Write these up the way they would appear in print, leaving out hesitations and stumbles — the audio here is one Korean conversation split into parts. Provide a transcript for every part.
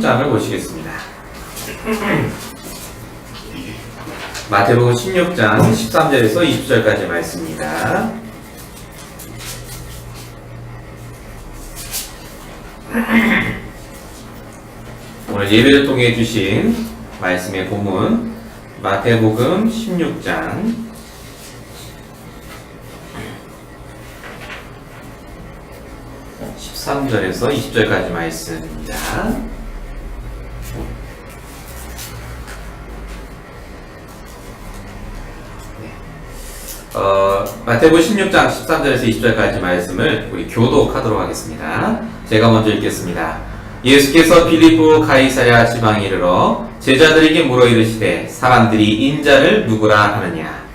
16장을 보시겠습니다. 마태복음 16장 13절에서 20절까지 말씀입니다. 오늘 예배를 통해 주신 말씀의 본문 마태복음 16장 13절에서 20절까지 말씀입니다. 마태복음 16장 13절에서 20절까지 말씀을 우리 교독하도록 하겠습니다. 제가 먼저 읽겠습니다. 예수께서 빌립보 가이사랴 지방에 이르러 제자들에게 물어 이르시되 사람들이 인자를 누구라 하느냐.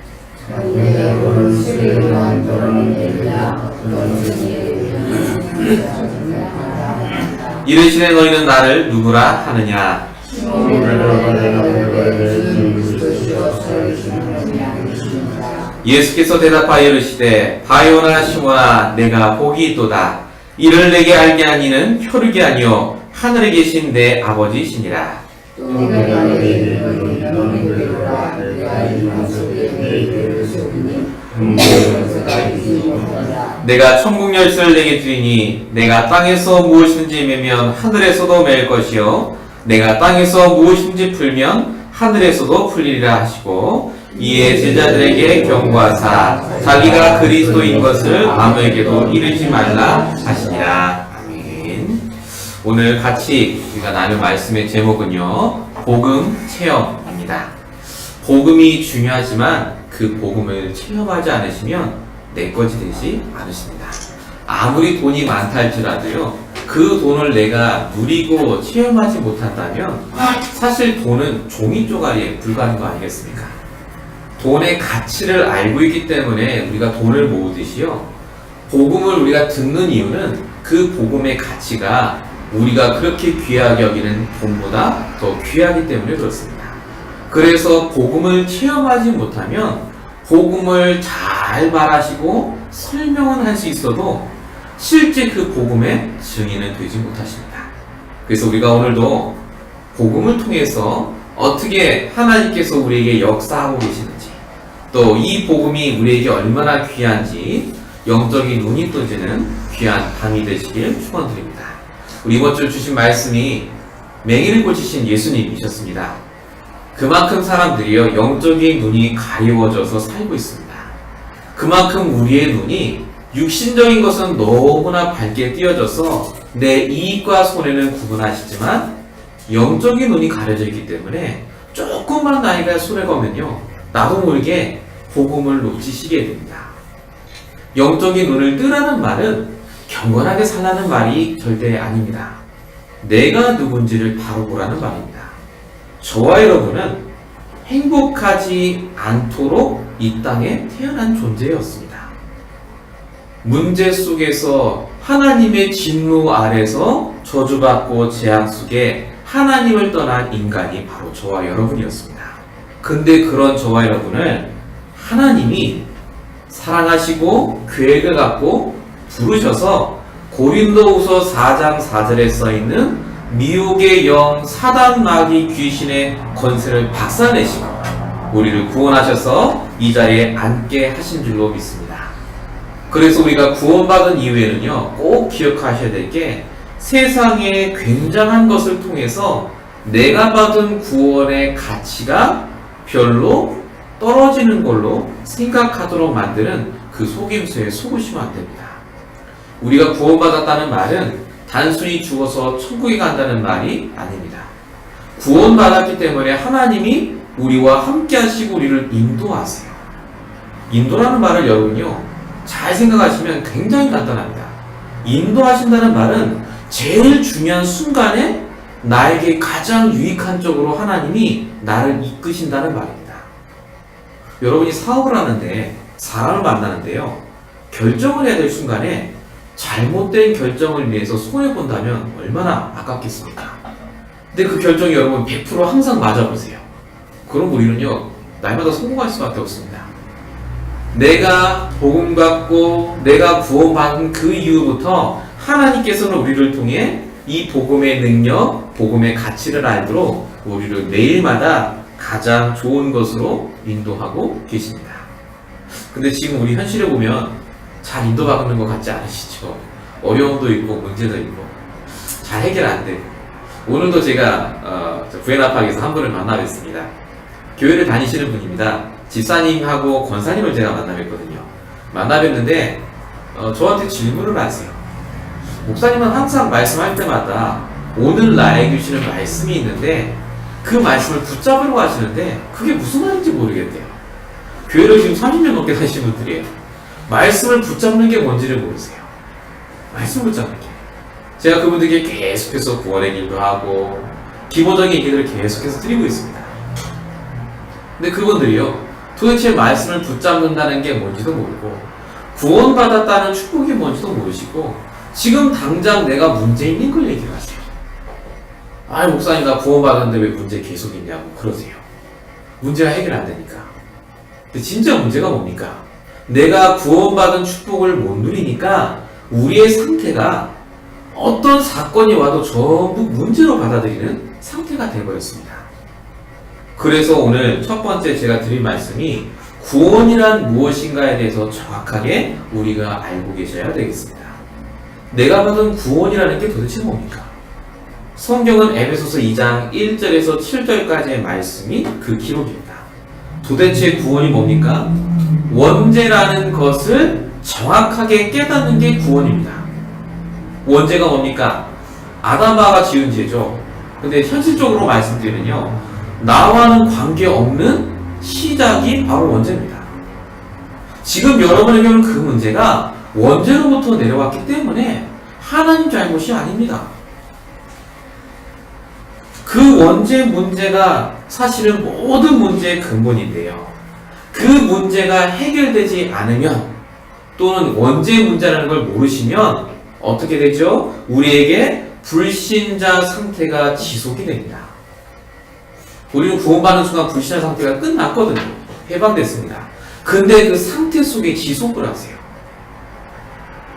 이르시되 너희는 나를 누구라 하느냐. 예수께서 대답하여 이르시되 바요나 시몬아 내가 복이 있도다. 이를 내게 알게 한 이는 혈육이 아니요 하늘에 계신 내 아버지시니라. 내가 천국 열쇠를 내게 주리니 내가 땅에서 무엇인지 매면 하늘에서도 맬 것이요 내가 땅에서 무엇인지 풀면 하늘에서도 풀리리라 하시고 이에 제자들에게 경고하사 자기가 그리스도인 것을 아무에게도 이르지 말라 하시니라. 아멘. 오늘 같이 우리가 나눌 말씀의 제목은요 복음 체험입니다. 복음이 중요하지만 그 복음을 체험하지 않으시면 내 것이 되지 않으십니다. 아무리 돈이 많다 할지라도요 그 돈을 내가 누리고 체험하지 못한다면 사실 돈은 종이 쪼가리에 불과한 거 아니겠습니까? 돈의 가치를 알고 있기 때문에 우리가 돈을 모으듯이요 복음을 우리가 듣는 이유는 그 복음의 가치가 우리가 그렇게 귀하게 여기는 돈보다 더 귀하기 때문에 그렇습니다. 그래서 복음을 체험하지 못하면 복음을 잘 말하시고 설명은 할 수 있어도 실제 그 복음의 증인은 되지 못하십니다. 그래서 우리가 오늘도 복음을 통해서 어떻게 하나님께서 우리에게 역사하고 계시는지 또 이 복음이 우리에게 얼마나 귀한지 영적인 눈이 떠지는 귀한 밤이 되시길 축원드립니다. 우리 이번 주 주신 말씀이 맹인을 고치신 예수님이셨습니다. 그만큼 사람들이요 영적인 눈이 가리워져서 살고 있습니다. 그만큼 우리의 눈이 육신적인 것은 너무나 밝게 띄어져서 내 이익과 손해는 구분하시지만 영적인 눈이 가려져 있기 때문에 조금만 나이가 손해 가면요 나도 모르게 복음을 놓치시게 됩니다. 영적인 눈을 뜨라는 말은 경건하게 살라는 말이 절대 아닙니다. 내가 누군지를 바로 보라는 말입니다. 저와 여러분은 행복하지 않도록 이 땅에 태어난 존재였습니다. 문제 속에서 하나님의 진노 아래서 저주받고 재앙 속에 하나님을 떠난 인간이 바로 저와 여러분이었습니다. 근데 그런 저와 여러분을 하나님이 사랑하시고 계획을 갖고 부르셔서 고린도후서 4장 4절에 써있는 미혹의 영 사단 마귀 귀신의 권세를 박살내시고 우리를 구원하셔서 이 자리에 앉게 하신 줄로 믿습니다. 그래서 우리가 구원받은 이후에는요 꼭 기억하셔야 될 게 세상의 굉장한 것을 통해서 내가 받은 구원의 가치가 별로 떨어지는 걸로 생각하도록 만드는 그 속임수에 속으시면 안 됩니다. 우리가 구원받았다는 말은 단순히 죽어서 천국에 간다는 말이 아닙니다. 구원받았기 때문에 하나님이 우리와 함께 하시고 우리를 인도하세요. 인도라는 말을 여러분요 잘 생각하시면 굉장히 간단합니다. 인도하신다는 말은 제일 중요한 순간에 나에게 가장 유익한 쪽으로 하나님이 나를 이끄신다는 말입니다. 여러분이 사업을 하는데 사람을 만나는데요 결정을 해야 될 순간에 잘못된 결정을 위해서 손해본다면 얼마나 아깝겠습니까? 근데 그 결정이 여러분 100% 항상 맞아보세요. 그럼 우리는요 날마다 성공할 수밖에 없습니다. 내가 복음 받고 내가 구원받은 그 이후부터 하나님께서는 우리를 통해 이 복음의 능력, 복음의 가치를 알도록 우리를 매일마다 가장 좋은 것으로 인도하고 계십니다. 근데 지금 우리 현실에 보면 잘 인도받는 것 같지 않으시죠? 어려움도 있고 문제도 있고 잘 해결 안 되고. 오늘도 제가 부에나파크에서 한 분을 만나 뵀습니다. 교회를 다니시는 분입니다. 집사님하고 권사님을 제가 만나 뵀거든요. 만나 뵀는데 저한테 질문을 하세요. 목사님은 항상 말씀할 때마다 오늘 나에게 주시는 말씀이 있는데 그 말씀을 붙잡으려고 하시는데 그게 무슨 말인지 모르겠대요. 교회를 지금 30년 넘게 다니신 분들이에요. 말씀을 붙잡는 게 뭔지를 모르세요. 말씀을 붙잡는 게. 제가 그분들에게 계속해서 구원의 길도 하고 기본적인 얘기들을 계속해서 드리고 있습니다. 근데 그분들이요, 도대체 말씀을 붙잡는다는 게 뭔지도 모르고 구원받았다는 축복이 뭔지도 모르시고 지금 당장 내가 문제 있는 걸 얘기를 하세요. 아이 목사님 나 구원받았는데 왜 문제 계속 있냐고 그러세요. 문제가 해결 안 되니까. 근데 진짜 문제가 뭡니까? 내가 구원받은 축복을 못 누리니까 우리의 상태가 어떤 사건이 와도 전부 문제로 받아들이는 상태가 되어버렸습니다. 그래서 오늘 첫 번째 제가 드린 말씀이 구원이란 무엇인가에 대해서 정확하게 우리가 알고 계셔야 되겠습니다. 내가 받은 구원이라는 게 도대체 뭡니까? 성경은 에베소서 2장 1절에서 7절까지의 말씀이 그 기록입니다. 도대체 구원이 뭡니까? 원죄라는 것을 정확하게 깨닫는 게 구원입니다. 원죄가 뭡니까? 아담하가 지은 죄죠. 근데 현실적으로 말씀드리면요, 나와는 관계없는 시작이 바로 원죄입니다. 지금 여러분에게는 그 문제가 원죄로부터 내려왔기 때문에 하나님 잘못이 아닙니다. 그 원죄 문제가 사실은 모든 문제의 근본인데요. 그 문제가 해결되지 않으면 또는 원죄 문제라는 걸 모르시면 어떻게 되죠? 우리에게 불신자 상태가 지속이 됩니다. 우리는 구원받는 순간 불신자 상태가 끝났거든요. 해방됐습니다. 근데 그 상태 속에 지속을 하세요.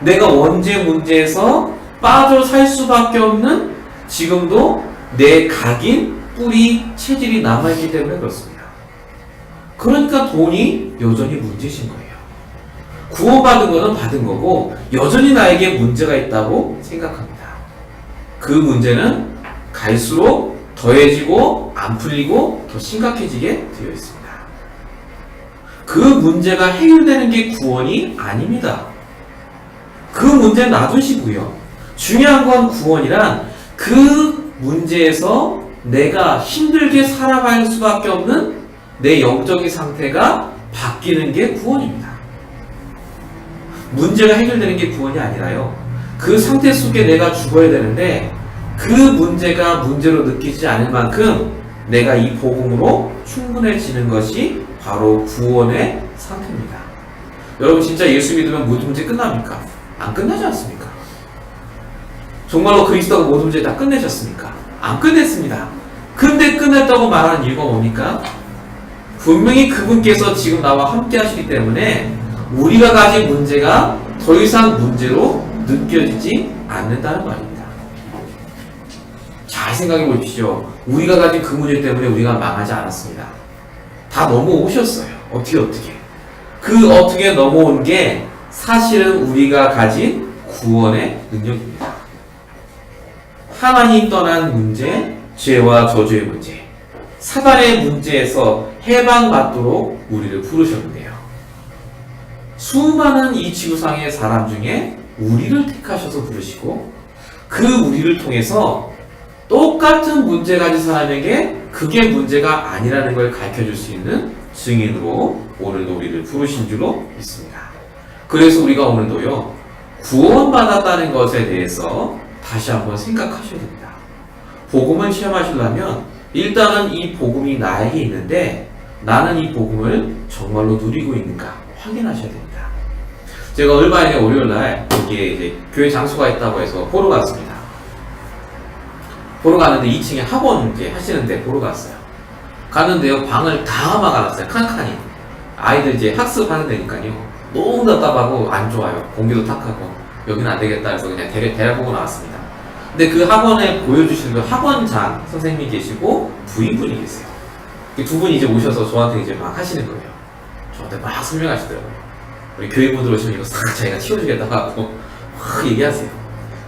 내가 원죄 문제에서 빠져 살 수밖에 없는 지금도 내 각인, 뿌리, 체질이 남아있기 때문에 그렇습니다. 그러니까 돈이 여전히 문제신 거예요. 구원받은 거는 받은 거고 여전히 나에게 문제가 있다고 생각합니다. 그 문제는 갈수록 더해지고 안 풀리고 더 심각해지게 되어 있습니다. 그 문제가 해결되는 게 구원이 아닙니다. 그 문제 놔두시고요. 중요한 건 구원이란 그 문제에서 내가 힘들게 살아갈 수밖에 없는 내 영적인 상태가 바뀌는 게 구원입니다. 문제가 해결되는 게 구원이 아니라요, 그 상태 속에 내가 죽어야 되는데 그 문제가 문제로 느끼지 않을 만큼 내가 이 복음으로 충분해지는 것이 바로 구원의 상태입니다. 여러분 진짜 예수 믿으면 모든 문제 끝납니까? 안 끝나지 않습니까? 정말로 그리스도가 모든 문제 다 끝내셨습니까? 안 끝냈습니다. 근데 끝냈다고 말하는 이유가 뭡니까? 분명히 그분께서 지금 나와 함께 하시기 때문에 우리가 가진 문제가 더 이상 문제로 느껴지지 않는다는 말입니다. 잘 생각해 보십시오. 우리가 가진 그 문제 때문에 우리가 망하지 않았습니다. 다 넘어오셨어요. 어떻게. 그 어떻게 넘어온 게 사실은 우리가 가진 구원의 능력입니다. 하나님 떠난 문제, 죄와 저주의 문제, 사단의 문제에서 해방받도록 우리를 부르셨는데요. 수많은 이 지구상의 사람 중에 우리를 택하셔서 부르시고 그 우리를 통해서 똑같은 문제 가진 사람에게 그게 문제가 아니라는 걸 가르쳐줄 수 있는 증인으로 오늘도 우리를 부르신 줄로 믿습니다. 그래서 우리가 오늘도요, 구원받았다는 것에 대해서 다시 한번 생각하셔야 됩니다. 복음을 체험하시려면 일단은 이 복음이 나에게 있는데 나는 이 복음을 정말로 누리고 있는가 확인하셔야 됩니다. 제가 얼마 전에 월요일날 여기에 이제 교회 장소가 있다고 해서 보러 갔습니다. 보러 갔는데 2층에 학원 이제 하시는데 보러 갔어요. 갔는데요, 방을 다 막아놨어요. 칸칸이. 아이들 이제 학습하는 데니까요. 너무 답답하고 안 좋아요. 공기도 탁하고 여기는 안 되겠다 해서 그냥 데려보고 나왔습니다. 근데 그 학원에 보여주시는 그 학원장 선생님이 계시고 부인분이 계세요. 그 두 분이 이제 오셔서 저한테 이제 막 하시는 거예요. 저한테 막 설명하시더라고요. 우리 교회분들 오시면 이거 싹 자기가 치워주겠다고 하고 막 얘기하세요.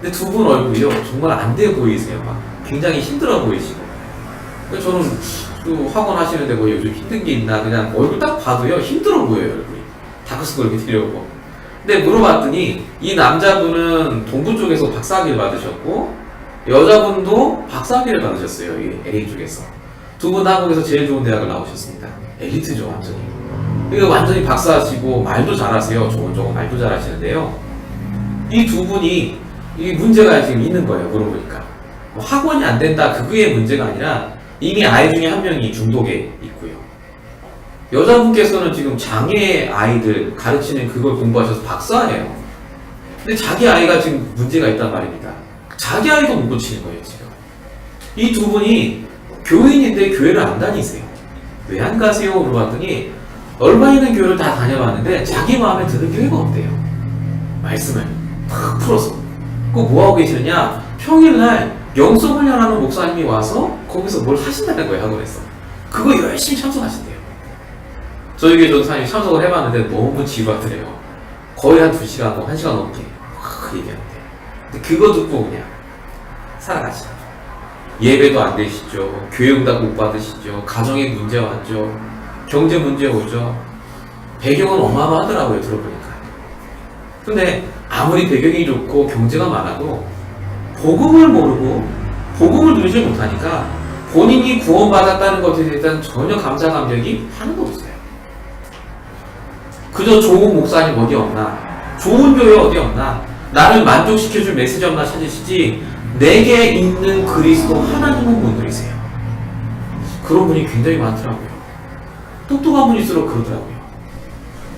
근데 두 분 얼굴이요 정말 안 돼 보이세요. 막 굉장히 힘들어 보이시고. 그래서 저는 또 학원 하시는데 뭐 요즘 힘든 게 있나 그냥 얼굴 딱 봐도요 힘들어 보여요 얼굴이. 다크스쿨 이렇게 들여오고. 근데 물어봤더니 이 남자분은 동부 쪽에서 박사학위를 받으셨고 여자분도 박사학위를 받으셨어요. 이 LA 쪽에서. 두 분 한국에서 제일 좋은 대학을 나오셨습니다. 엘리트죠 완전히. 그러니까 완전히 박사하시고 말도 잘하세요. 조곤조곤 말도 잘하시는데요. 이 두 분이 이 문제가 지금 있는 거예요. 물어보니까 뭐 학원이 안 된다 그게 문제가 아니라 이미 아이 중에 한 명이 중독에 있고요. 여자분께서는 지금 장애 아이들 가르치는 그걸 공부하셔서 박사예요. 근데 자기 아이가 지금 문제가 있단 말입니다. 자기 아이도 못 고치는 거예요 지금. 이 두 분이 교인인데 교회를 안 다니세요. 왜 안 가세요? 물어봤더니 얼마 있는 교회를 다 다녀봤는데 자기 마음에 드는 교회가 없대요. 말씀을 탁 풀어서. 그거 뭐하고 계시느냐? 평일날 영성 훈련하는 목사님이 와서 거기서 뭘 하신다는 거예요 학원에서. 그거 열심히 참석하신대요. 저희 교회 전사님이 참석을 해봤는데 너무 지루하더래요. 거의 한 2시간, 뭐 1시간 넘게 막 얘기하는데. 근데 그거 듣고 그냥 살아가시죠. 예배도 안 되시죠. 교육도 못 받으시죠. 가정에 문제 왔죠. 경제 문제 오죠. 배경은 어마어마하더라고요 들어보니까. 근데 아무리 배경이 좋고 경제가 많아도 복음을 모르고 복음을 누리지 못하니까 본인이 구원받았다는 것에 대한 전혀 감사 감격이 하나도 없어요. 그저 좋은 목사님 어디 없나, 좋은 교회 어디 없나, 나를 만족시켜줄 메시지 없나 찾으시지 내게 있는 그리스도 하나님은 못 누리세요. 그런 분이 굉장히 많더라고요. 똑똑한 분일수록 그러더라고요.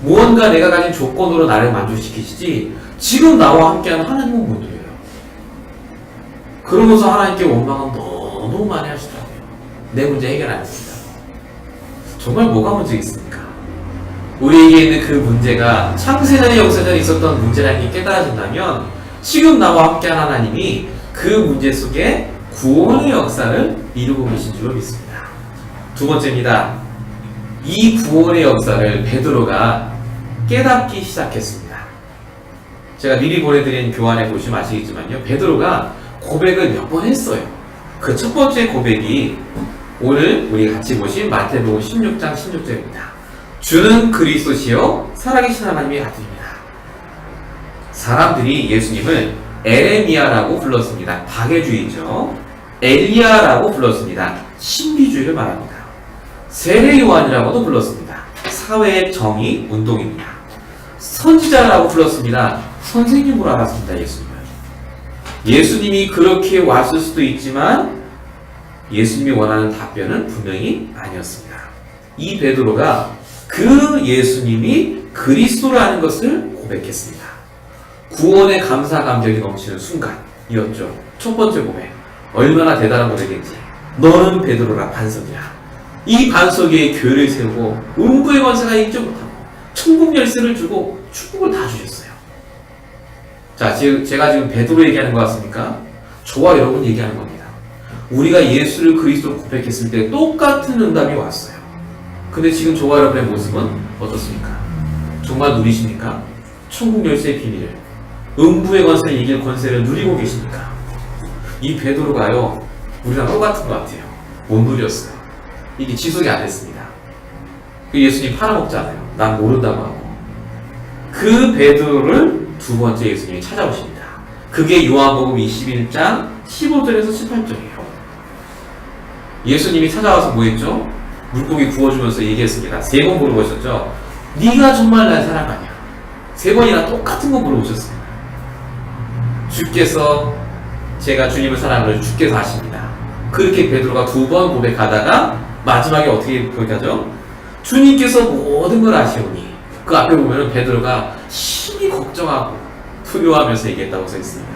무언가 내가 가진 조건으로 나를 만족시키시지 지금 나와 함께하는 하나님은 못 누려요. 그러면서 하나님께 원망은 너무 많이 하시더라고요. 내 문제 해결 안 했습니다. 정말 뭐가 문제겠습니까? 우리에게 있는 그 문제가 창세전에 역사전에 있었던 문제라는 게 깨달아진다면 지금 나와 함께한 하나님이 그 문제 속에 구원의 역사를 이루고 계신 줄로 믿습니다. 두 번째입니다. 이 구원의 역사를 베드로가 깨닫기 시작했습니다. 제가 미리 보내드린 교환에 보시면 아시겠지만요. 베드로가 고백을 몇 번 했어요. 그 첫 번째 고백이 오늘 우리 같이 보신 마태복음 16장 16절입니다. 주는 그리스도시요 살아계신 하나님의 아들입니다. 사람들이 예수님을 에레미야라고 불렀습니다. 박해주의죠. 엘리야라고 불렀습니다. 신비주의를 말합니다. 세례 요한이라고도 불렀습니다. 사회의 정의 운동입니다. 선지자라고 불렀습니다. 선생님으로 알았습니다. 예수님을. 예수님이 그렇게 왔을 수도 있지만 예수님이 원하는 답변은 분명히 아니었습니다. 이 베드로가 그 예수님이 그리스도라는 것을 고백했습니다. 구원의 감사 감격이 넘치는 순간이었죠. 첫 번째 고백. 얼마나 대단한 고백인지. 너는 베드로라 반석이라. 이 반석 위에 교회를 세우고 음부의 권세가 읽지 못하고 천국 열쇠를 주고 축복을 다 주셨어요. 자, 제가 지금 베드로 얘기하는 것 같습니까? 저와 여러분 얘기하는 겁니다. 우리가 예수를 그리스도로 고백했을 때 똑같은 응답이 왔어요. 근데 지금 저와 여러분의 모습은 어떻습니까? 정말 누리십니까? 천국 열쇠의 비밀을, 음부의 권세를 이길 권세를 누리고 계십니까? 이 베드로가요, 우리랑 똑같은 것 같아요. 못 누렸어요. 이게 지속이 안 됐습니다. 그 예수님 팔아먹잖아요. 난 모른다고 하고. 그 베드로를 두 번째 예수님이 찾아오십니다. 그게 요한복음 21장 15절에서 18절이에요. 예수님이 찾아와서 뭐 했죠? 물고기 구워주면서 얘기했습니다. 3번 물어보셨죠? 네가 정말 날 사랑하냐? 3번이나 똑같은 거 물어보셨습니다. 주께서, 제가 주님을 사랑하는 주께서 아십니다. 그렇게 베드로가 2번 고백하다가 마지막에 어떻게 고백하죠? 주님께서 모든 걸 아시오니. 그 앞에 보면 베드로가 심히 걱정하고 두려워하면서 얘기했다고 써있습니다.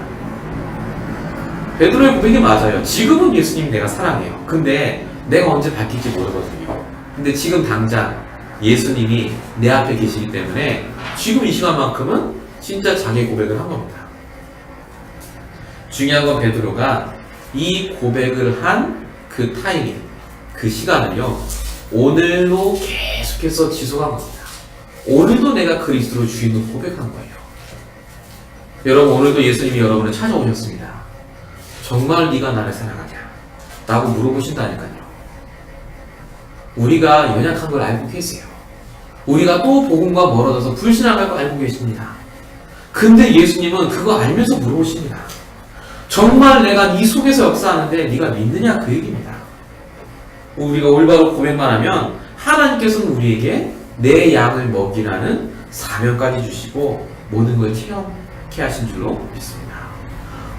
베드로의 고백이 맞아요. 지금은 예수님 내가 사랑해요. 근데 내가 언제 바뀔지 모르거든요. 근데 지금 당장 예수님이 내 앞에 계시기 때문에 지금 이 시간만큼은 진짜 자기 고백을 한 겁니다. 중요한 건 베드로가 이 고백을 한 그 타이밍, 그 시간을요, 오늘로 계속해서 지속한 겁니다. 오늘도 내가 그리스도를 주인으로 고백한 거예요. 여러분, 오늘도 예수님이 여러분을 찾아오셨습니다. 정말 네가 나를 사랑하냐? 라고 물어보신다니까요. 우리가 연약한 걸 알고 계세요. 우리가 또 복음과 멀어져서 불신앙할 걸 알고 계십니다. 근데 예수님은 그거 알면서 물어보십니다. 정말 내가 네 속에서 역사하는데 네가 믿느냐? 그 얘기입니다. 우리가 올바로 고백만 하면 하나님께서는 우리에게 내 양을 먹이라는 사명까지 주시고 모든 걸 체험케 하신 줄로 믿습니다.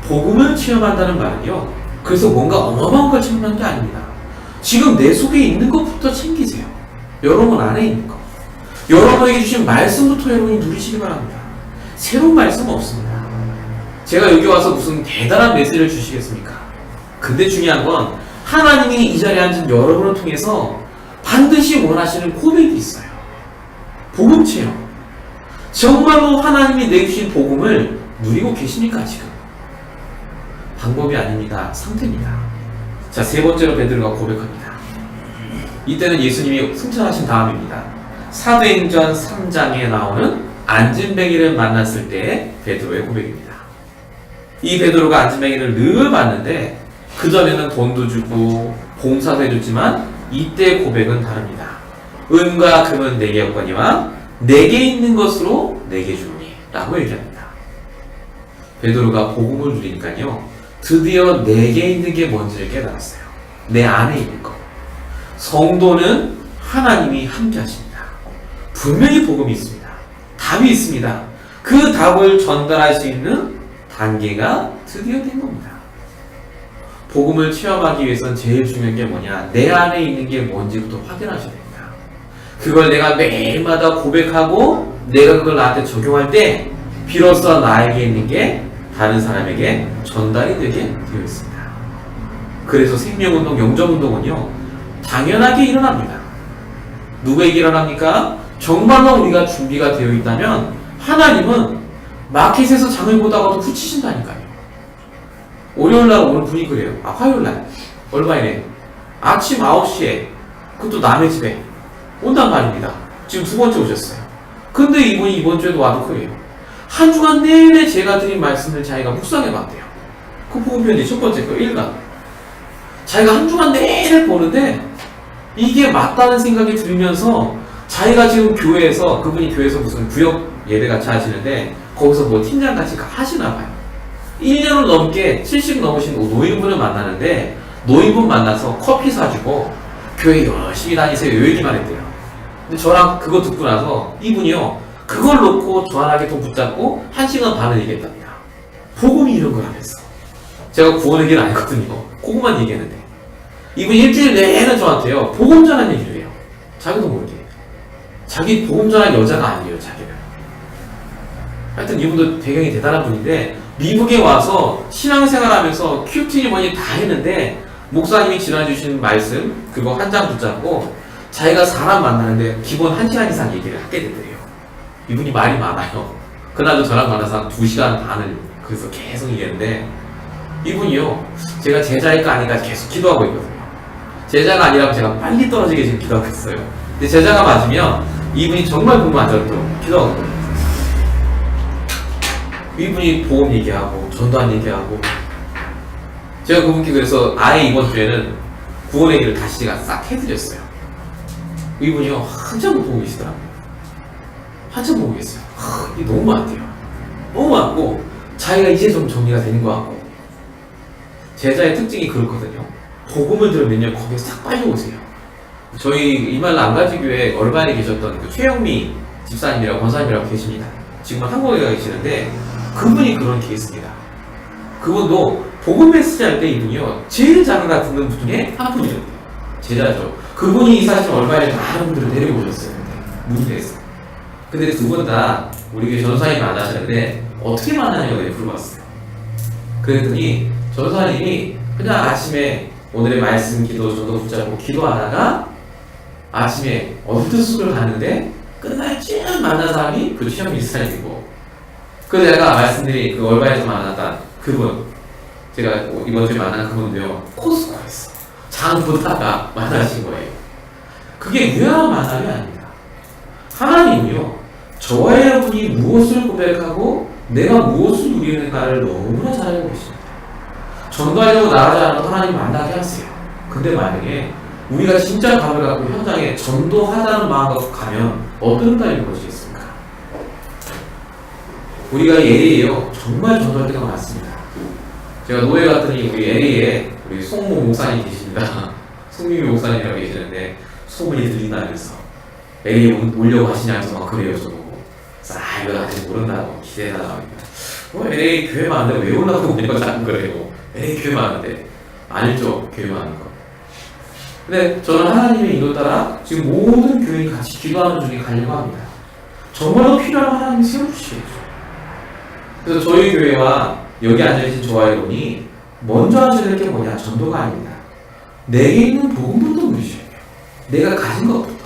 복음을 체험한다는 말은요, 그래서 뭔가 어마어마한 걸 체험하는 게 아닙니다. 지금 내 속에 있는 것부터 챙기세요. 여러분 안에 있는 것. 여러분에게 주신 말씀부터 여러분이 누리시기 바랍니다. 새로운 말씀은 없습니다. 제가 여기 와서 무슨 대단한 메시지를 주시겠습니까? 근데 중요한 건 하나님이 이 자리에 앉은 여러분을 통해서 반드시 원하시는 고백이 있어요. 복음 체험. 정말로 하나님이 내주신 복음을 누리고 계십니까 지금? 방법이 아닙니다. 상태입니다. 자, 세 번째로 베드로가 고백합니다. 이때는 예수님이 승천하신 다음입니다. 사도행전 3장에 나오는 안진뱅이를 만났을 때 베드로의 고백입니다. 이 베드로가 안진뱅이를 늘 봤는데 그 전에는 돈도 주고 봉사도 해줬지만 이때 고백은 다릅니다. 은과 금은 내게 없거니와 내게 있는 것으로 내게 주니 라고 얘기합니다. 베드로가 복음을 누리니까요, 드디어 내게 있는 게 뭔지를 깨달았어요. 내 안에 있는 것. 성도는 하나님이 함께 하십니다. 분명히 복음이 있습니다. 답이 있습니다. 그 답을 전달할 수 있는 단계가 드디어 된 겁니다. 복음을 체험하기 위해서는 제일 중요한 게 뭐냐? 내 안에 있는 게 뭔지부터 확인하셔야 됩니다. 그걸 내가 매일마다 고백하고 내가 그걸 나한테 적용할 때 비로소 나에게 있는 게 다른 사람에게 전달이 되게 되어 있습니다. 그래서 생명운동, 영접운동은요, 당연하게 일어납니다. 누구에게 일어납니까? 정말로 우리가 준비가 되어 있다면 하나님은 마켓에서 장을 보다가도 붙이신다니까요. 월요일날 오늘 분이 그래요. 화요일날 얼마이래? 아침 9시에 그것도 남의 집에 온단 말입니다. 지금 두 번째 오셨어요. 근데 이분이 이번 주에도 와도 그래요. 한 주간 내내 제가 드린 말씀을 자기가 묵상해 봤대요. 그 복음 편지 첫 번째 거 1강. 자기가 한 주간 내내 보는데 이게 맞다는 생각이 들면서 자기가 지금 교회에서, 그분이 교회에서 무슨 구역 예배 같이 하시는데 거기서 뭐 팀장 같이 하시나 봐요. 1년을 넘게 70 넘으신 노인분을 만나는데 노인분 만나서 커피 사주고 교회 열심히 다니세요 이 얘기만 했대요. 근데 저랑 그거 듣고 나서 이분이요, 그걸 놓고 저한테 돈 붙잡고 1시간 반을 얘기했답니다. 복음이 이런 거라면서. 제가 구원의 길 아니거든요. 그것만 얘기했는데 이분이 일주일 내내 저한테요, 복음 전한 얘기를 해요. 자기도 모르게. 자기 복음 전한 여자가 아니에요, 자기는. 하여튼 이분도 배경이 대단한 분인데 미국에 와서 신앙생활 하면서 큐티니 뭐니 다 했는데 목사님이 지나주신 말씀 그거 한 장 붙잡고 자기가 사람 만나는데 기본 1시간 이상 얘기를 하게 되더래요. 이분이 말이 많아요. 그날도 저랑 만나서 한 2시간 반을 그래서 계속 얘기했는데 이분이요, 제가 제자일까 아닌가 계속 기도하고 있거든요. 제자가 아니라면 제가 빨리 떨어지게 지금 기도하고 있어요. 근데 제자가 맞으면 이분이 정말 공부 안 잘해도 기도하고 있거든요. 이분이 복음 얘기하고 전도한 얘기하고 제가 그분께 그래서 아예 이번 주에는 구원 얘기를 다시 제가 싹 해드렸어요. 이분이요, 한참 보고 계시더라고요. 한참 보고 계세요. 이게 너무 많대요. 너무 많고 자기가 이제 좀 정리가 되는 것 같고. 제자의 특징이 그렇거든요. 복음을 들으면요, 거기에 싹 빠져오세요. 저희 이말라 안가지교회 얼반에 계셨던 그 최영미 집사님이라고 권사님이라고 계십니다. 지금은 한국에 가 계시는데 그분이 그런 케이스입니다. 그분도 복음 메시지 할 때 이분이요, 제일 잘 알아듣는 분 중에 한 분이셨대요. 제자죠. 그분이 이 사실 얼마에 많은 분들을 데리고 오셨어요. 무대에서. 근데 두 분 다 우리 교회 전사님 만나셨는데 어떻게 만나냐고 물어봤어요. 그랬더니 전사님이 그냥 아침에 오늘의 말씀 기도 저도 붙잡고 기도하다가 아침에 어떤 숙을 가는데 끝날 쯤 만난 사람이 그 최영 이스라엘이고, 그 내가 말씀드린 그 얼바에서 만났던 그분, 제가 이번 주에 만난 그분도요, 코스코에서 장 보다가 만나신 거예요. 그게 유연한 만남이 아닙니다. 하나님이요, 저와 여러분이 무엇을 고백하고 내가 무엇을 누리는가를 너무나 잘 알고 계십니다. 전도하려고 나가지 않아도 하나님 만나게 하세요. 근데 만약에 우리가 진짜 감을 갖고 현장에 전도하자는 마음 갖고 가면 어떤 딸이 보시겠습니까? 우리가 LA에요, 정말 전도할 때가 많습니다. 제가 노예 갔더니 우리 LA에 우리 송모 목사님 계십니다. 송민규 목사님이라고 계시는데 소문이 들린다면서 LA에 오려고 하시냐면서 막 그래요. 저도 이거 아직 모른다고 기대하다 보니까 LA 교회 많은데 왜 올라가고 오냐고 자꾸 그래요. LA 교회 많은데 알죠? 교회 많은 거. 근데 저는 하나님의 인도 따라 지금 모든 교인이 같이 기도하는 중에 가려고 합니다. 정말로 필요한 하나님이 세워주시겠죠. 그래서 저희 교회와 여기 앉아계신 저와 여러분이 먼저 하셔야 될 게 뭐냐? 전도가 아닙니다. 내게 있는 복음부터 누리셔야 돼요. 내가 가진 것부터.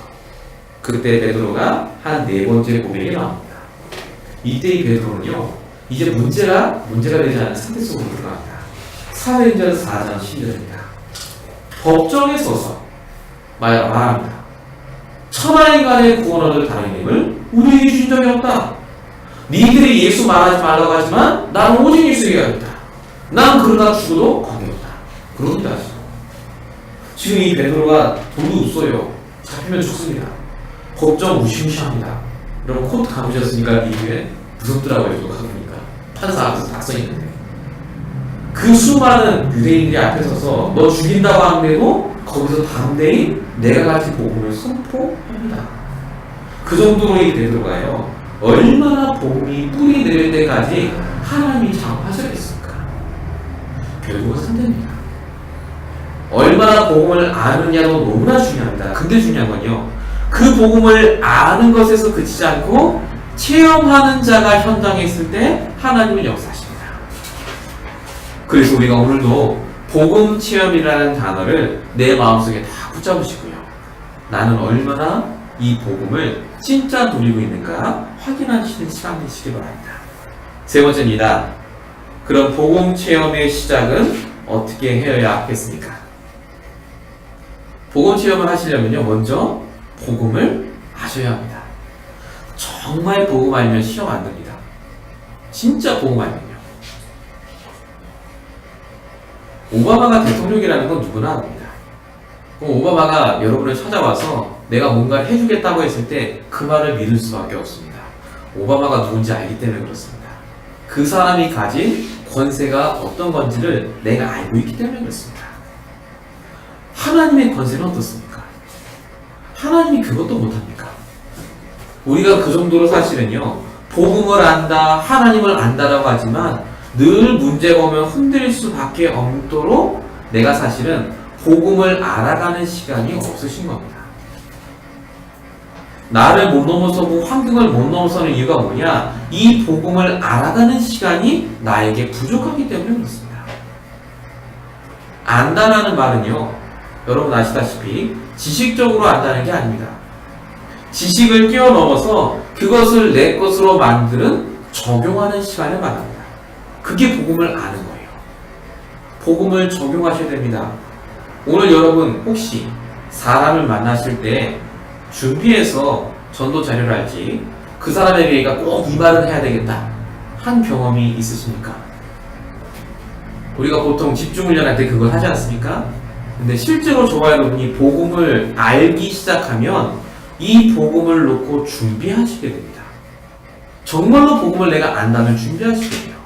그때 베드로가 한 4번째 고백이 나옵니다. 이때 이 베드로는요, 이제 문제가 되지 않는 상태 속으로 들어갑니다. 사도행전 4장 11절입니다. 법정에 서서 말합니다. 천하인간의 구원 얻을 다른 힘을 우리에게 주신 적이 없다. 니들이 예수 말하지 말라고 하지만 나는 오직 예수 얘기하겠다. 난 그러다 죽어도 관계없다. 그럽니다. 지금 이 베드로가 돌도 없어요. 잡히면 죽습니다. 법정 무시무시합니다. 여러분 코트 감으셨으니까 이게 무섭더라고요. 저도 가보니까 판사 앞에서 다 써있는데 그 수많은 유대인들이 앞에 서서 너 죽인다고 하는데도 거기서 담대히 내가 가진 복음을 선포합니다. 그 정도로 이 베드로가요, 얼마나 복음이 뿌리 내릴 때까지 하나님이 작업하셨겠습니까? 결국은 선택입니다. 얼마나 복음을 아느냐도 너무나 중요합니다. 근데 중요한 건요, 그 복음을 아는 것에서 그치지 않고 체험하는 자가 현장에 있을 때 하나님은 역사하십니다. 그래서 우리가 오늘도 복음 체험이라는 단어를 내 마음속에 다 붙잡으시고요, 나는 얼마나 이 복음을 진짜 누리고 있는가 확인하시는 시간 되시기 바랍니다. 세 번째입니다. 그럼 복음 체험의 시작은 어떻게 해야 하겠습니까? 복음 체험을 하시려면요, 먼저 복음을 아셔야 합니다. 정말 복음 알면 시험 안 됩니다. 진짜 복음 알면요. 오바마가 대통령이라는 건 누구나 압니다. 그럼 오바마가 여러분을 찾아와서 내가 뭔가 해주겠다고 했을 때 그 말을 믿을 수밖에 없습니다. 오바마가 누군지 알기 때문에 그렇습니다. 그 사람이 가진 권세가 어떤 건지를 내가 알고 있기 때문에 그렇습니다. 하나님의 권세는 어떻습니까? 하나님이 그것도 못합니까? 우리가 그 정도로 사실은요, 복음을 안다, 하나님을 안다라고 하지만 늘 문제가 오면 흔들릴 수밖에 없도록 내가 사실은 복음을 알아가는 시간이 없으신 겁니다. 나를 못 넘어서고 환경을 못 넘어서는 이유가 뭐냐? 이 복음을 알아가는 시간이 나에게 부족하기 때문에 그렇습니다. 안다라는 말은요, 여러분 아시다시피 지식적으로 안다는 게 아닙니다. 지식을 뛰어넘어서 그것을 내 것으로 만드는 적용하는 시간을 말합니다. 그게 복음을 아는 거예요. 복음을 적용하셔야 됩니다. 오늘 여러분 혹시 사람을 만나실 때 준비해서 전도 자료를 할지 그 사람에게 꼭 이 말을 해야 되겠다 한 경험이 있으십니까? 우리가 보통 집중훈련할 때 그걸 하지 않습니까? 근데 실제로 저와 여러분이 복음을 알기 시작하면 이 복음을 놓고 준비하시게 됩니다. 정말로 복음을 내가 안다면 준비하시게 돼요.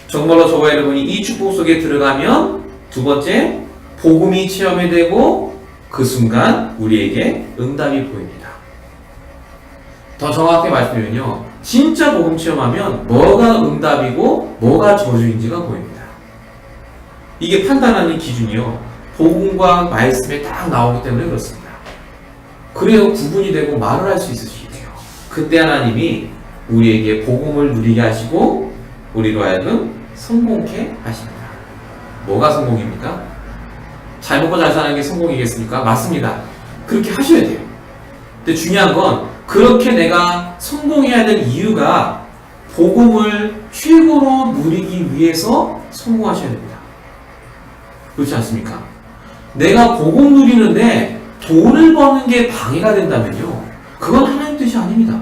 정말로 저와 여러분이 이 축복 속에 들어가면 두 번째, 복음이 체험이 되고 그 순간 우리에게 응답이 보입니다. 더 정확히 말씀드리면요, 진짜 복음 체험하면 뭐가 응답이고 뭐가 저주인지가 보입니다. 이게 판단하는 기준이요, 복음과 말씀에 딱 나오기 때문에 그렇습니다. 그래야 구분이 되고 말을 할 수 있으시게 돼요. 그때 하나님이 우리에게 복음을 누리게 하시고 우리로 하여금 성공케 하십니다. 뭐가 성공입니까? 잘 먹고 잘 사는 게 성공이겠습니까? 맞습니다. 그렇게 하셔야 돼요. 근데 중요한 건 그렇게 내가 성공해야 될 이유가 복음을 최고로 누리기 위해서 성공하셔야 됩니다. 그렇지 않습니까? 내가 복음 누리는데 돈을 버는 게 방해가 된다면요, 그건 하나님 뜻이 아닙니다.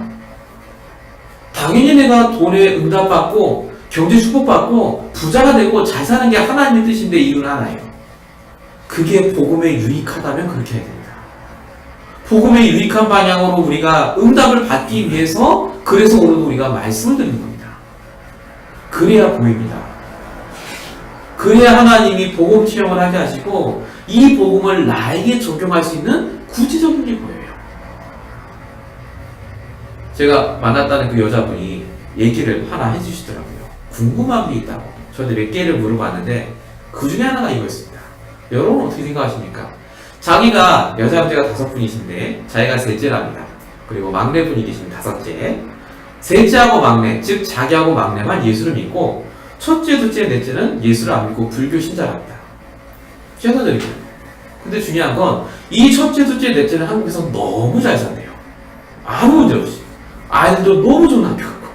당연히 내가 돈에 응답받고 경제 축복받고 부자가 되고 잘 사는 게 하나님의 뜻인데 이유는 하나예요. 그게 복음에 유익하다면 그렇게 해야 됩니다. 복음에 유익한 방향으로 우리가 응답을 받기 위해서, 그래서 오늘 우리가 말씀을 듣는 겁니다. 그래야 보입니다. 그래야 하나님이 복음 체험을 하게 하시고 이 복음을 나에게 적용할 수 있는 구체적인 게 보여요. 제가 만났다는 그 여자분이 얘기를 하나 해주시더라고요. 궁금한 게 있다고. 저한테 몇 개를 물어봤는데 그 중에 하나가 이거였습니다. 여러분 어떻게 생각하십니까? 자기가 여자분들가 5분이신데 자기가 셋째랍니다. 그리고 막내분이 계십니다. 5째. 셋째하고 막내, 즉 자기하고 막내만 예수를 믿고 첫째, 둘째, 넷째는 예수를 안 믿고 불교 신자랍니다. 신자들이죠. 근데 중요한 건 이 첫째, 둘째, 넷째는 한국에서 너무 잘 산대요. 아무 문제 없이. 아이들도 너무 좋은 학교 가고.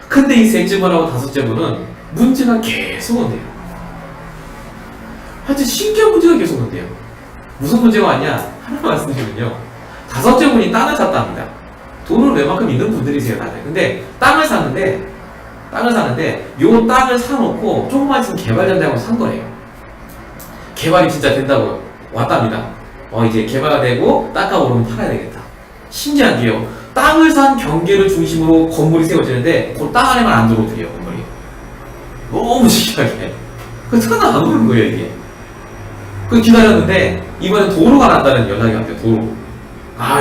근데 이 셋째 분하고 5째 분은 문제가 계속 온대요. 하여튼 신기한 문제가 계속 온대요. 무슨 문제가 왔냐? 하나 말씀드리면요, 5째 분이 땅을 샀답니다. 돈을 웬만큼 있는 분들이세요, 다들. 근데 땅을 사는데 요 땅을 사놓고 조금만 있으면 개발된다고 산 거예요. 개발이 진짜 된다고 왔답니다. 이제 개발되고 땅값 오르면 팔아야 되겠다. 신기한 게요, 땅을 산 경계를 중심으로 건물이 세워지는데 그 땅 안에만 안 들어오더래요, 건물이. 너무 신기하게. 그 차가 안 오는 거예요, 이게. 그 기다렸는데 이번엔 도로가 난다는 연락이 왔대요. 도로.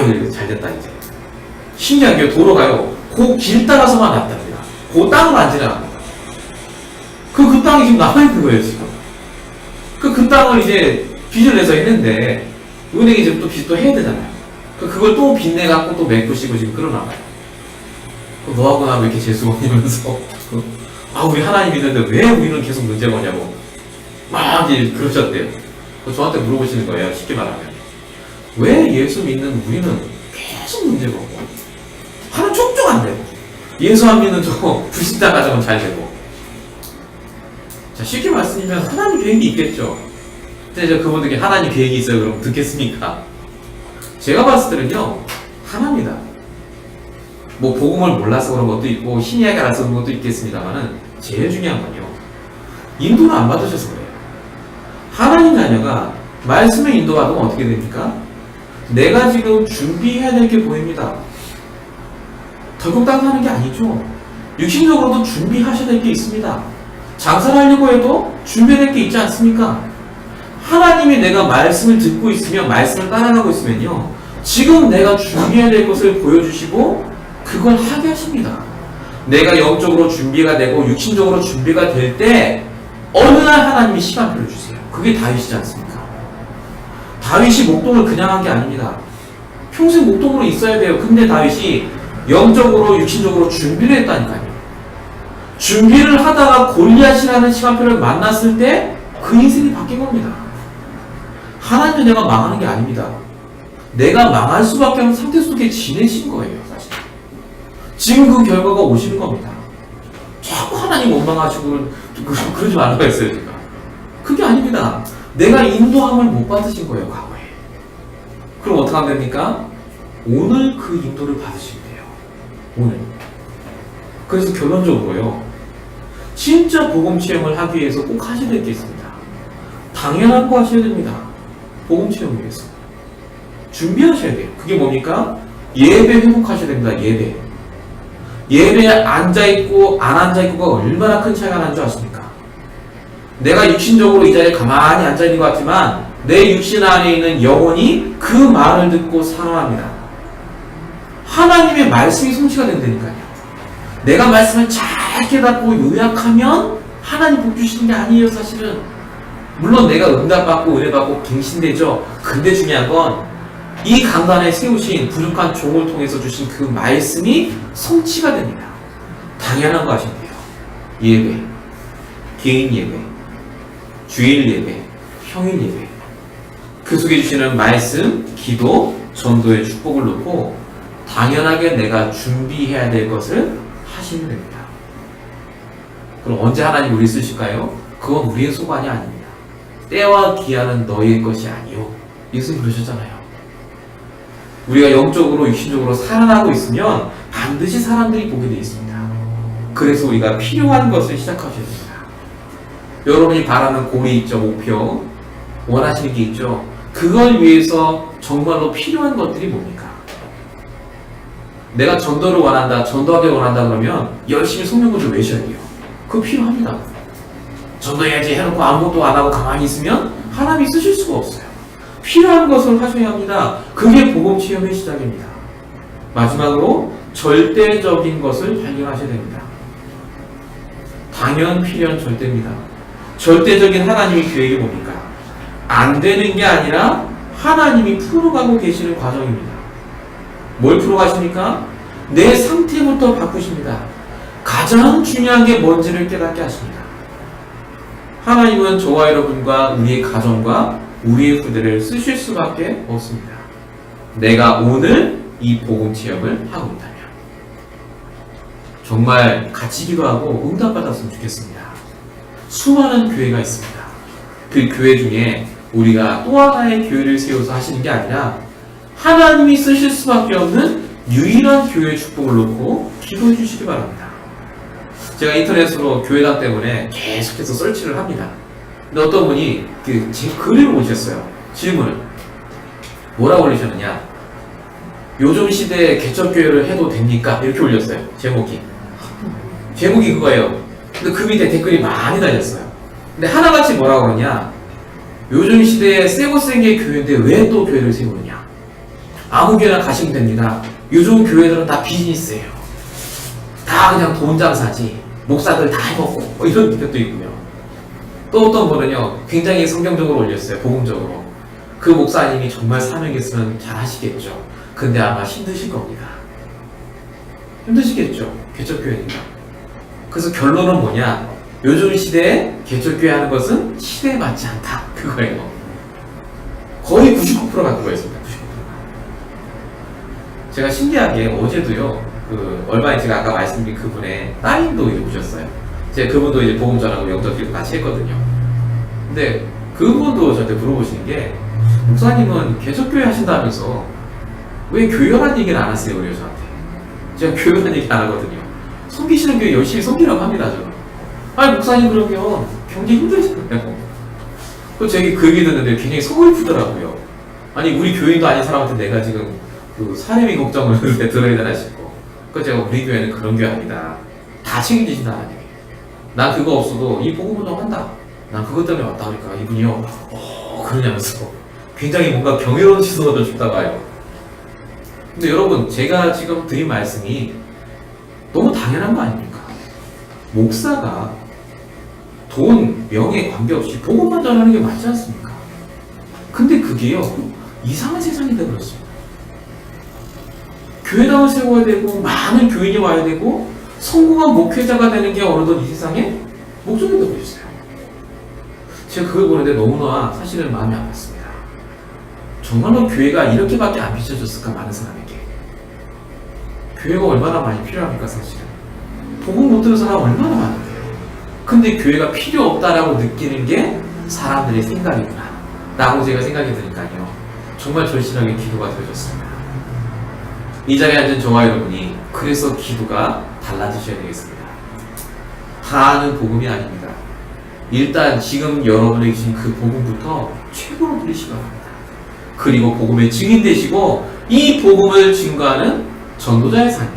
이거 잘 됐다 이제. 신기한 게 도로가요, 그 길 따라서만 났답니다. 그 땅을 안 지나갑니다. 그 땅이 지금 남아있는 거예요, 지금. 그 땅을 이제 빚을 내서 했는데 은행이 지금 또 빚 또 해야 되잖아요. 그걸 또 빚내갖고 또 메꾸시고 지금 끌어나가요. 너하고 나 왜 이렇게 재수가 없냐면서 우리 하나님 있는데 왜 우리는 계속 문제가 오냐고 막 이제 그러셨대요. 저한테 물어보시는 거예요. 쉽게 말하면 왜 예수 믿는 우리는 계속 문제가 오고 하루 쭉쭉 안 되고 예수 안 믿는 저 불신자 가정은 잘 되고. 자, 쉽게 말씀드리면 하나님 계획이 있겠죠. 근데 저 그분들께 하나님 계획이 있어요 그럼 듣겠습니까? 제가 봤을 때는요, 하나입니다. 뭐 복음을 몰라서 그런 것도 있고 신이야기 알아서 그런 것도 있겠습니다만은 제일 중요한 건요, 인도를 안 받으셔서 그래요. 하나님 자녀가 말씀에 인도받으면 어떻게 됩니까? 내가 지금 준비해야 될 게 보입니다. 덜컥 하는 게 아니죠. 육신적으로도 준비하셔야 될 게 있습니다. 장사를 하려고 해도 준비해야 될 게 있지 않습니까? 하나님이 내가 말씀을 듣고 있으면, 말씀을 따라가고 있으면요, 지금 내가 준비해야 될 것을 보여주시고 그걸 하게 하십니다. 내가 영적으로 준비가 되고 육신적으로 준비가 될 때 어느 날 하나님이 시간표를 주세요. 그게 다윗이지 않습니까? 다윗이 목동을 그냥 한 게 아닙니다. 평생 목동으로 있어야 돼요. 근데 다윗이 영적으로 육신적으로 준비를 했다니까요. 준비를 하다가 골리앗이라는 시간표를 만났을 때 그 인생이 바뀐 겁니다. 하나님은 내가 망하는 게 아닙니다. 내가 망할 수밖에 없는 상태 속에 지내신 거예요, 사실. 지금 그 결과가 오시는 겁니다. 자꾸 하나님 원망하시고 그러지 말라고 했어요, 제가. 그게 아닙니다. 내가 인도함을 못 받으신 거예요, 과거에. 그럼 어떻게 하면 됩니까? 오늘 그 인도를 받으시면 돼요. 오늘. 그래서 결론적으로요, 진짜 복음 체험을 하기 위해서 꼭 하셔야 될 게 있습니다. 당연한 거 하셔야 됩니다. 복음 체험을 위해서. 준비하셔야 돼요. 그게 뭡니까? 예배 회복하셔야 됩니다. 예배. 예배에 앉아있고 안 앉아있고가 얼마나 큰 차이가 나는 줄 아십니까? 내가 육신적으로 이 자리에 가만히 앉아있는 것 같지만 내 육신 안에 있는 영혼이 그 말을 듣고 살아납니다. 하나님의 말씀이 성취가 된다니까요. 내가 말씀을 잘 깨닫고 요약하면 하나님 복 주시는 게 아니에요, 사실은. 물론 내가 응답받고 은혜받고 갱신되죠. 근데 중요한 건 이 강단에 세우신 부족한 종을 통해서 주신 그 말씀이 성취가 됩니다. 당연한 거 하시면 돼요. 예배, 개인 예배, 주일 예배, 평일 예배, 그 속에 주시는 말씀, 기도, 전도의 축복을 놓고 당연하게 내가 준비해야 될 것을 하시면 됩니다. 그럼 언제 하나님 우리 쓰실까요? 그건 우리의 소관이 아닙니다. 때와 기한은 너희의 것이 아니요. 예수님 그러셨잖아요. 우리가 영적으로 육신적으로 살아나고 있으면 반드시 사람들이 보게 되어 있습니다. 그래서 우리가 필요한 것을 시작하셔야 됩니다. 여러분이 바라는 고리 있죠, 목표, 원하시는 게 있죠. 그걸 위해서 정말로 필요한 것들이 뭡니까? 내가 전도를 원한다, 전도하길 원한다 그러면 열심히 성령구를 외셔야 돼요. 그거 필요합니다. 전도해야지 해놓고 아무것도 안 하고 가만히 있으면 하나님이 쓰실 수가 없어요. 필요한 것을 하셔야 합니다. 그게 복음 체험의 시작입니다. 마지막으로 절대적인 것을 발견하셔야 됩니다. 당연, 필연, 절대입니다. 절대적인 하나님의 계획이 뭡니까? 안 되는 게 아니라 하나님이 풀어가고 계시는 과정입니다. 뭘 풀어가십니까? 내 상태부터 바꾸십니다. 가장 중요한 게 뭔지를 깨닫게 하십니다. 하나님은 저와 여러분과 우리의 가정과 우리의 후대를 쓰실 수밖에 없습니다. 내가 오늘 이 복음 체험을 하고 있다면 정말 같이 기도하고 응답받았으면 좋겠습니다. 수많은 교회가 있습니다. 그 교회 중에 우리가 또 하나의 교회를 세워서 하시는 게 아니라 하나님이 쓰실 수밖에 없는 유일한 교회의 축복을 놓고 기도해 주시기 바랍니다. 제가 인터넷으로 교회당 때문에 계속해서 설치를 합니다. 근데 어떤 분이 제 글을 올리셨어요. 질문을. 뭐라고 올리셨느냐? 요즘 시대에 개척교회를 해도 됩니까? 이렇게 올렸어요. 제목이 그거예요. 근데 그 밑에 댓글이 많이 달렸어요. 근데 하나같이 뭐라고 그러냐? 요즘 시대에 세고 센게 교회인데 왜 또 교회를 세우느냐? 아무 교회나 가시면 됩니다. 요즘 교회들은 다 비즈니스예요. 다 그냥 돈 장사지. 목사들 다 해먹고 뭐 이런 댓글도 있고요. 또 어떤 분은요 굉장히 성경적으로 올렸어요. 복음적으로. 그 목사님이 정말 사명이 있으면 잘 하시겠죠. 근데 아마 힘드실 겁니다. 힘드시겠죠. 개척교회니까. 그래서 결론은 뭐냐? 요즘 시대에 개척교회 하는 것은 시대에 맞지 않다. 그거예요. 거의 99%가 그거였습니다. 99%가. 제가 신기하게 어제도요. 얼마 전에 제가 아까 말씀드린 그분의 따님도 이제 오셨어요. 제가 그분도 이제 복음 전하고 영접기도 같이 했거든요. 근데 그분도 저한테 물어보시는 게 목사님은 개척교회 하신다면서 왜 교회란 얘기를 안 하세요? 그래요 저한테. 제가 교회란 얘기 안 하거든요. 섬기시는 교회 열심히 섬기라고 합니다. 저는. 아니 목사님 그러면 굉장히 힘드시잖아요. 제가 그 얘기 듣는데 굉장히 속을 푸더라고요. 아니 우리 교인도 아닌 사람한테 내가 지금 그 사례비 걱정을 들어야 되나 싶고. 그래서 제가 우리 교회는 그런 교회 아니다. 다 책임지신다는 얘기. 난 그거 없어도 이 복음 운동한다. 난 그것 때문에 왔다 그러니까 이분이요. 그러냐면서 굉장히 뭔가 경이로운 시선을 줬다 봐요. 근데 여러분 제가 지금 드린 말씀이 너무 당연한 거 아닙니까? 목사가 돈, 명예 관계없이 복음만 전하는 게 맞지 않습니까? 근데 그게요 이상한 세상이 되어버렸습니다. 교회당을 세워야 되고 많은 교인이 와야 되고 성공한 목회자가 되는 게 어느덧 이 세상에 목적이 되어버렸어요. 제가 그걸 보는데 너무나 사실은 마음이 아팠습니다. 정말로 교회가 이렇게밖에 안 비춰졌을까 많은 사람에게. 교회가 얼마나 많이 필요합니까 사실은. 복음 못 들은 사람 얼마나 많은데요. 근데 교회가 필요 없다라고 느끼는 게 사람들의 생각이구나 라고 제가 생각이 드니까요 정말 절실하게 기도가 되어졌습니다. 이 자리에 앉은 저와 여러분이 그래서 기도가 달라지셔야 되겠습니다. 다 아는 복음이 아닙니다. 일단 지금 여러분에게 주신 그 복음부터 최고로 누리시기 바랍니다. 그리고 복음의 증인 되시고 이 복음을 증거하는 전도자의 삶이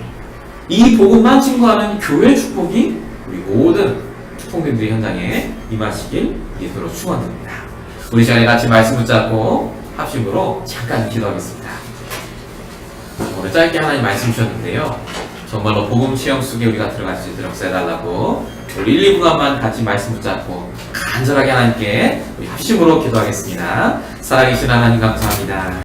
이 복음만 증거하는 교회의 축복이 우리 모든 통된들의 현장에 임하시길 예수로 축원드립니다. 우리 시간에 같이 말씀 붙잡고 합심으로 잠깐 기도하겠습니다. 오늘 짧게 하나님 말씀 주셨는데요. 정말로 복음 체험 속에 우리가 들어갈 수 있도록 해달라고 우리 1, 2분간만 같이 말씀 붙잡고 간절하게 하나님께 우리 합심으로 기도하겠습니다. 살아계신 하나님 감사합니다.